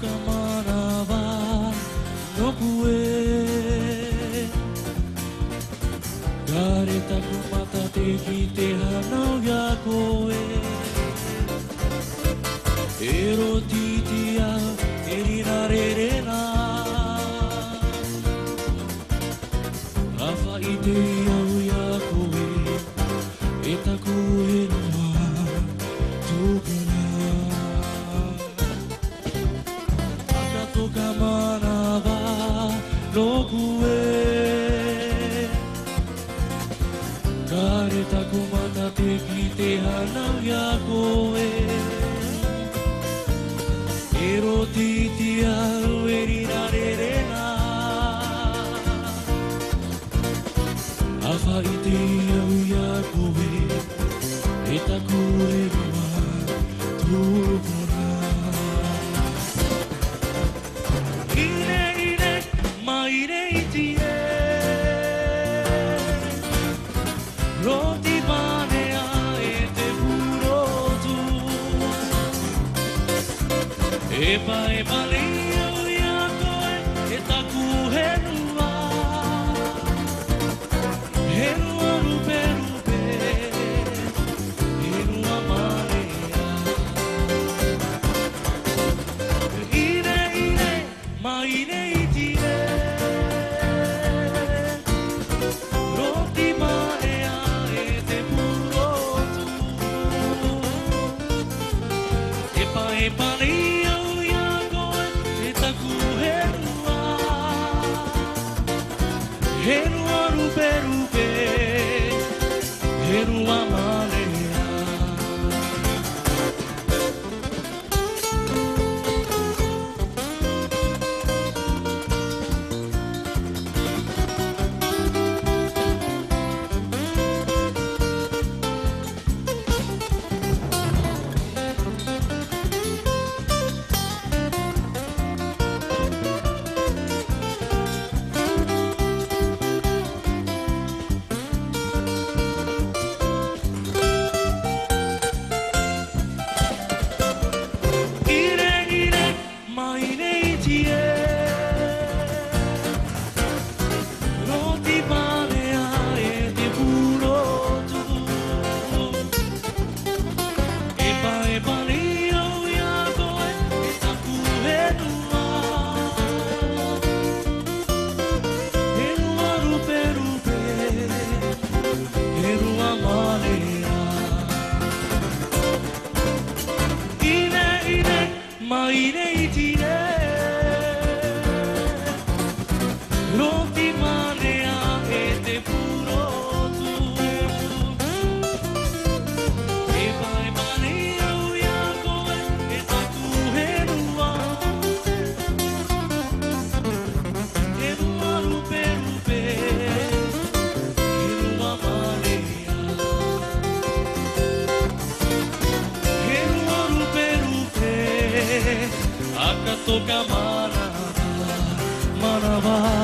ka manava no kue Kare taku mata te ki te hanau ia koe Ero titia e rina rerena Awha i te au ia koe E taku e noa tūpuna Akato ka manava no kue Kare taku mata te ki te hanau ia koe Ero titia e rina rerena Awha i te au ia koe E taku e noa tūpuna Ine ine maire iti e Roti panea e te purotu Epa epa lea o ia koe e taku henua Henua rupe rupe Henua manea Ine ine ma ine iti e Roti panea e te purotu Epa epa lea Henua rupe rupe, henua manea Maire itire Roti manea e te purotu Epa e manea o ia koe e taku henua Henua rupe rupe Henua manea Henua rupe rupe Akato ka manava